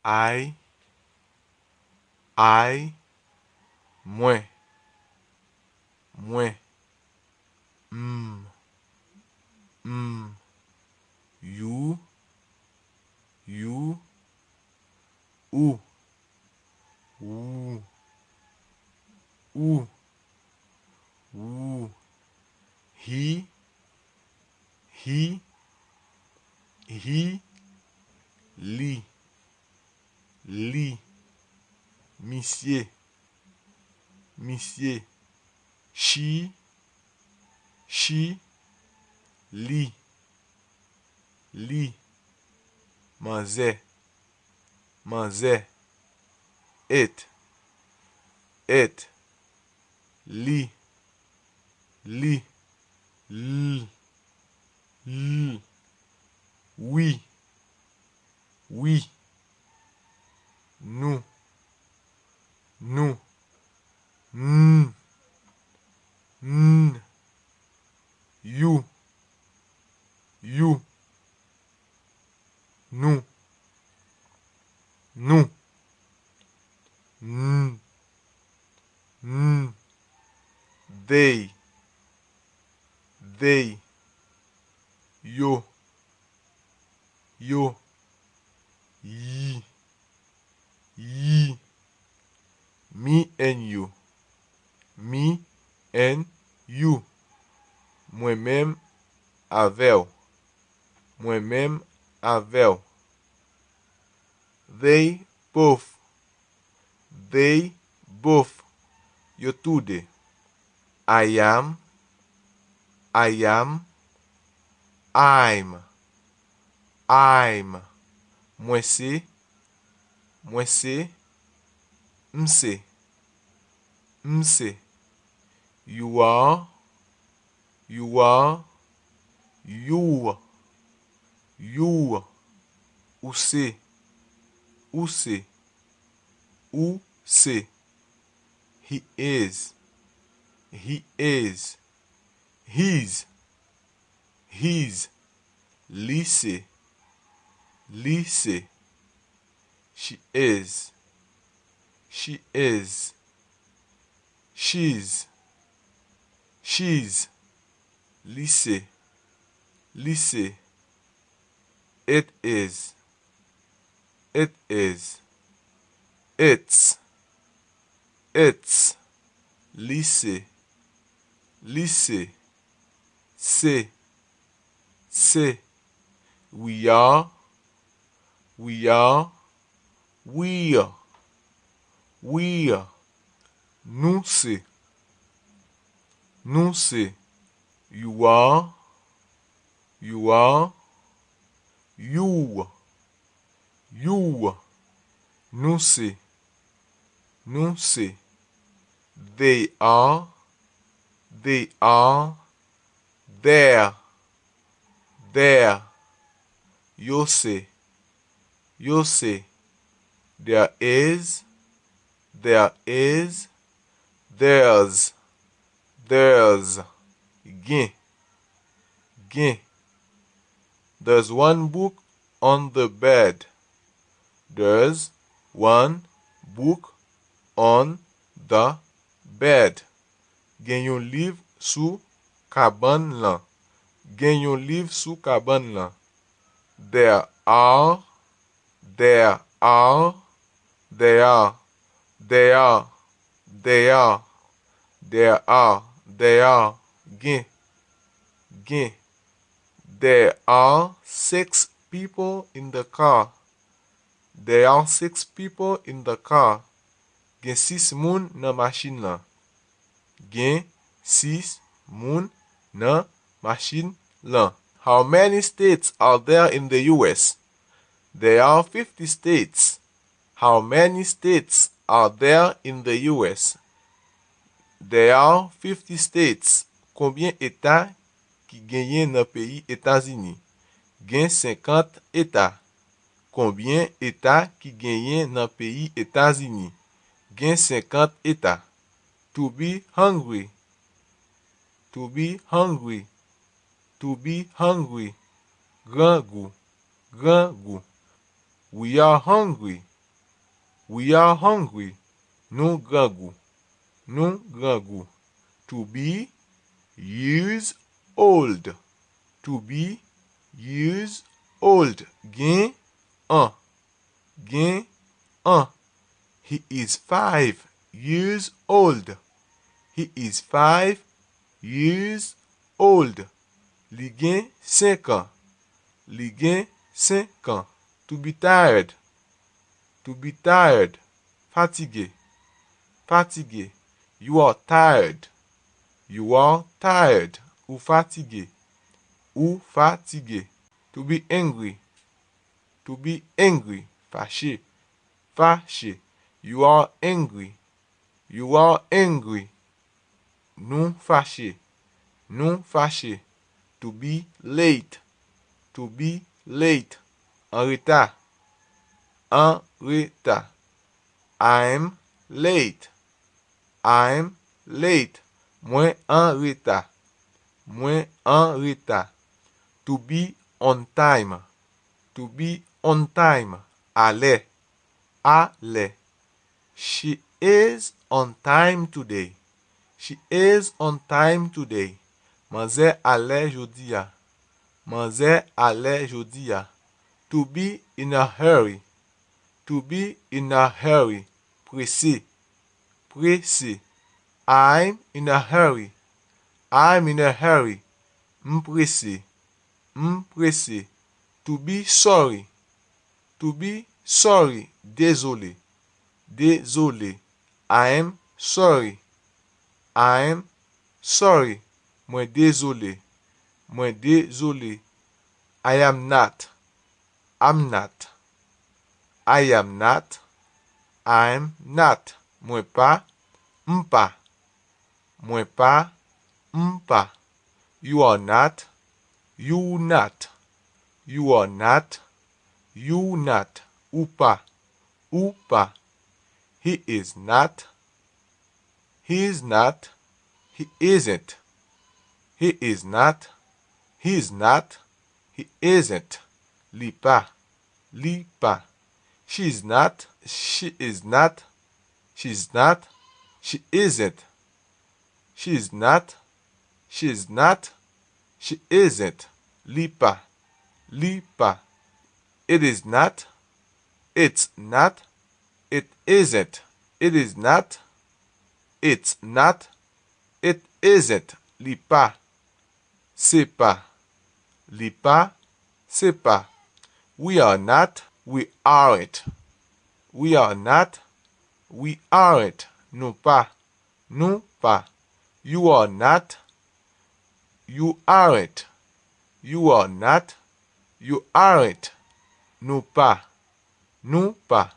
I, I, moins, moins, mm, you, ou, ou, ou, ou, he, li, monsieur, she, li, manger, it, li, l, oui, nous, you, nous, they, yo, ye, me and you, moi-même avec, they both, yo tudo, I am, I'm, moi c'est, m'se, you are, you, ou c'est, he is, his, lycée, she is, she's, lycée, it is, it's, lycée, c'est, we are, we're, nous c'est, you are, you, nous c'est, they are, there, yo c'est, there is, there's, gain, there's one book on the bed, there's one book on the bed, gen yon liv sou kaban lan, there are, gen, there are 6 people in the car, gen 6 moun nan machine lan, how many states are there in the US? There are 50 states. How many states are there in the US? There are 50 states. Combien états qui genyen nan pays États-Unis? Gen 50 états. Combien états qui genyen nan pays États-Unis? Gen 50 états. To be hungry. Grand goût. We are hungry. We are hungry. Nou gran goût. Nou gran goût. To be years old. To be years old. Gen an. Gen an. He is 5 years old. He is 5 years old. Li gen 5 ans. Li gen 5 ans. To be tired. To be tired. Fatigué. Fatigué. You are tired. You are tired. Ou fatigué. Ou fatigué. To be angry. To be angry. Fâché. Fâché. You are angry. You are angry. Nou fâché. Nou fâché. To be late. To be late. En retard. En retard. I'm late. I'm late. Mwen en retard. Mwen en retard. To be on time. To be on time. Ale. Ale. She is on time today. She is on time today. Manze ale jodi ya. Manze ale jodi ya. To be in a hurry. To be in a hurry. Pressé. Pressé. I'm in a hurry. I'm in a hurry. M'pressé. M'pressé. To be sorry. To be sorry. Désolé. Désolé. I'm sorry. I'm sorry. Mwen désolé. Mwen désolé. I am not. I'm not. I am not. I'm not. Mwen pa. M'pa. Mwen pa. M'pa. You are not. You not. You are not. You not. Ou pa. Ou pa. He is not. He is not. He isn't. He is not. He is not. He isn't. Li pa. Li pa. She is not. She is not. She is not. She isn't. She is not. She is not. She isn't. Li pa. Li pa. It is not. It's not. It isn't. It is not. It's not. It isn't. Li pa. C'est pas. Li pa. C'est pas. We are not. We aren't. We are not. We aren't. Nou pa. Nou pa. You are not. You aren't. You are not. You aren't. Nou pa. Nou pa.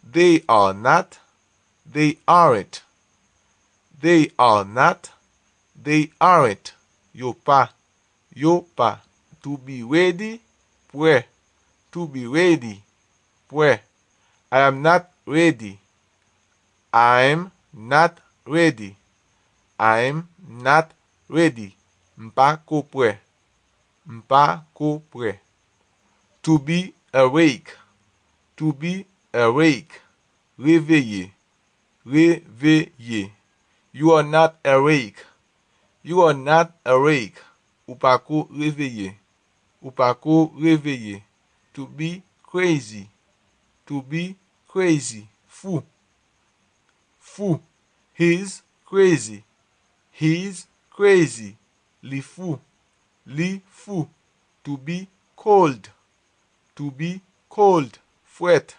They are not. They aren't. They are not. They aren't. Yo pa. Yo pa. To be ready. Prêt. To be ready. Prêt. I am not ready. I'm not ready. I'm not ready. M'pa ko prêt. M'pa ko prêt. To be awake. To be awake. Réveillé. Réveillé. You are not awake. You are not awake. Ou pa ko réveillé. Ou pa ko réveillé. To be crazy. To be crazy. Fou. Fou. He's crazy. He's crazy. Li fou. Li fou. To be cold. To be cold. Fret.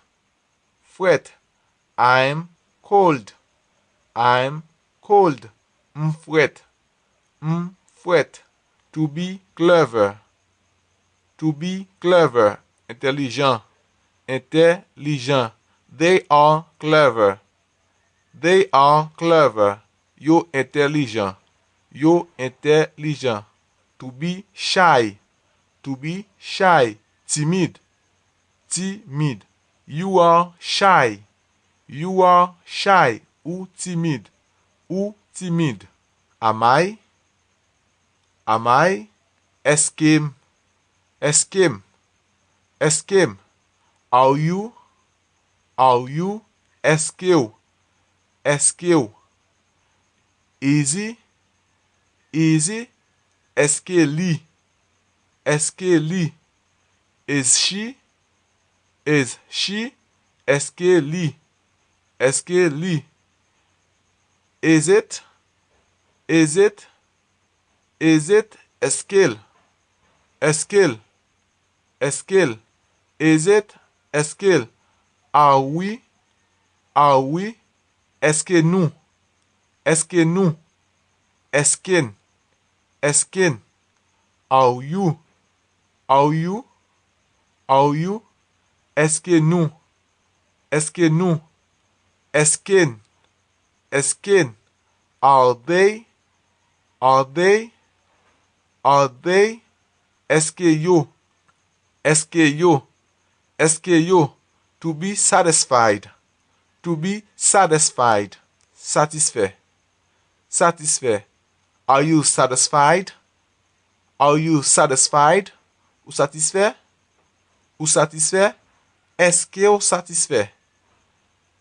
Fret. I'm cold. I'm cold. M'fret. M'fret. To be clever. To be clever. Intelligent. Intelligent. They are clever. They are clever. Yo intelligent. Yo intelligent. To be shy. To be shy. Timide. Timide. You are shy. You are shy. Ou timide. Ou timide. Am I? Am I? Eskim. Eskim. Eskim. Are you? Are you? Eske ou? Eske ou? Easy, easy. Eske li? Eske li? Is she? Is she? Eske li? Eske li? Is it? Is it? Is it? Eskel? Eskel? Eskel? Is it? Eskel? Are we? Are we? Eske nou? Eske nou? Esken? Esken? Are you? Are you? Are you? Eske nou? Eske nou? Esken? Esken? Are they? Are they? Are they? Eske yo? Eske yo? Eske yo? To be satisfied. To be satisfied. Satisfait. Satisfait. Are you satisfied? Are you satisfied? Ou satisfait? Ou satisfait? Eske ou satisfait?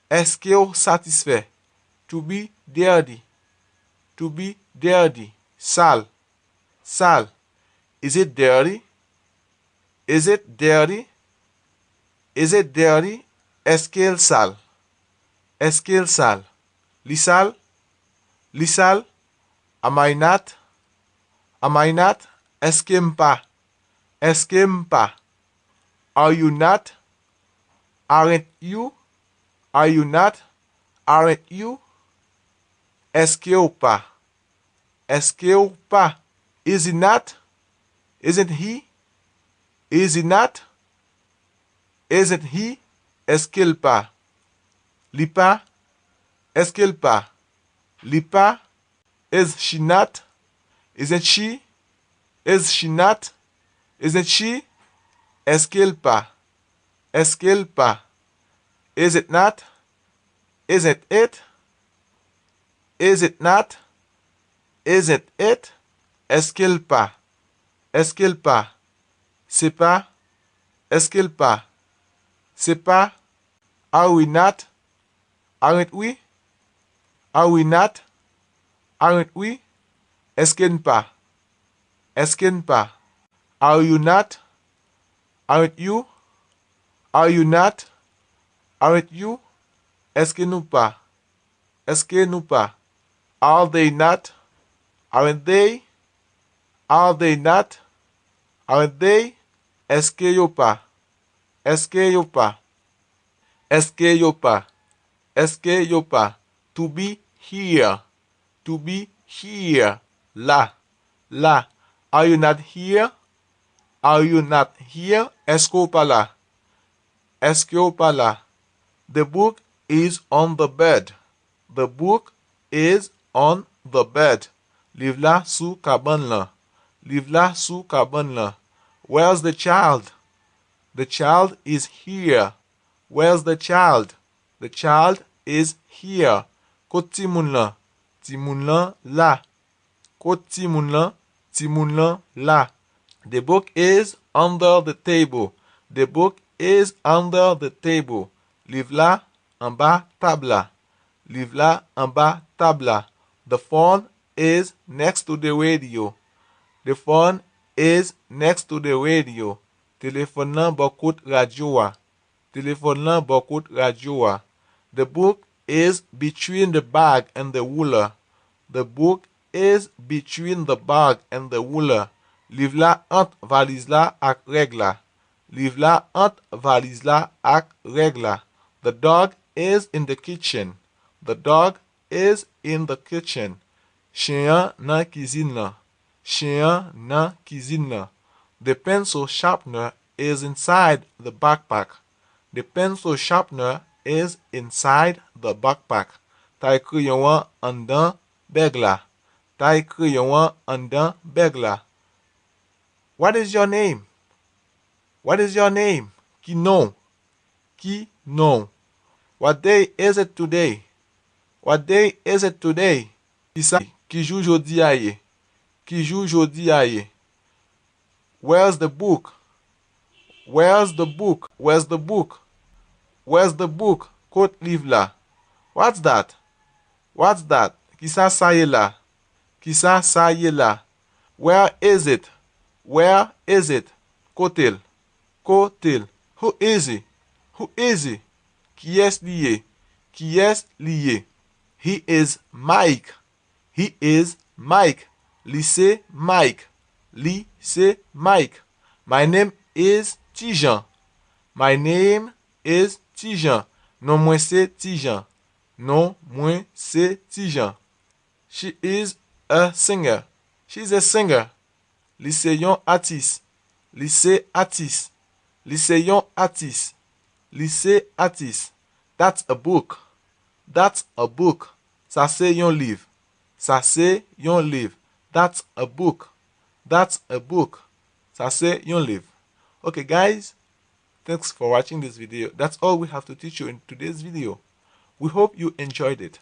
Eske ou satisfait? To be dirty. To be dirty. Sale. Sale. Is it dirty? Is it dirty? Is it dirty? Eske el sale? Eske el sale? Li sale? Li sale? Am I not? Am I not? Eske m'pa? Eske m'pa? Are you not? Aren't you? Are you not? Aren't you? Eske ou pa? Eske ou pa? Is he not? Isn't he? Is he not? Isn't he? Eske l pa? Li pa? Eske l pa? Li pa? Is she not? Isn't she? Is she not? Isn't she? Eske l pa? Eske l pa? Is it not? Isn't it? Is it not? Isn't it? Eske l pa? Eske l pa? Se pa? Eske l pa? Se pa? Are we not? Aren't we? Are we not? Aren't we? Eske n'pa? Eske n'pa? Are you not? Aren't you? Are you not? Aren't you? Eske nou pa? Eske nou pa? Are they not? Aren't they? Are they not? Aren't they? Eske yo pa? Eske yo pa? Eske yo pa? Eske yo pa? To be here. To be here. La. La. Are you not here? Are you not here? Esko pa la? Esko pa la? The book is on the bed. The book is on the bed. Liv la sou kaban la. Liv la sou kaban la. Where's the child? The child is here. Where's the child? The child is here. Kote timoun la? Timoun la la. Kote timoun la? Timoun la la. The book is under the table. The book is under the table. Liv la en bas tabla. Liv la en bas tabla. The phone is next to the radio. The phone is next to the radio. Téléphone lan bokout radio wa. Téléphone lan bokout radio wa. The book is between the bag and the ruler. The book is between the bag and the ruler. Liv la ant valiz la ak regla. Liv la ant valiz la ak regla. The dog is in the kitchen. The dog is in the kitchen. Chien nan cuisine la. Chien nan cuisine la. The pencil sharpener is inside the backpack. The pencil sharpener is inside the backpack. Tay crayon wan an dan bag la. Tay crayon wan an dan bag la. What is your name? What is your name? Ki non? Ki non? What day is it today? What day is it today? Ki sa? Ki jou jodi a ye? Ki jou jodi a ye? Where's the book? Where's the book? Where's the book? Where's the book? Kote liv la. What's that? What's that? Ki sa ye la? Ki sa ye la? Where is it? Where is it? Kotel. Kotel. Who is he? Who is he? Ki es liye? Ki es liye? He is Mike. He is Mike. Li se Mike. Li se Mike. My name is Tijan. My name is Tijan. Non mwen se Tijan. Non mwen se Tijan. She is a singer. She's a singer. Li se yon artiste. Li se artiste. Li se yon artiste. Li se artiste. That's a book. That's a book. Sa se yon liv. Sa se yon liv. That's a book. That's a book. Sa se yon liv. Okay guys, thanks for watching this video. That's all we have to teach you in today's video. We hope you enjoyed it.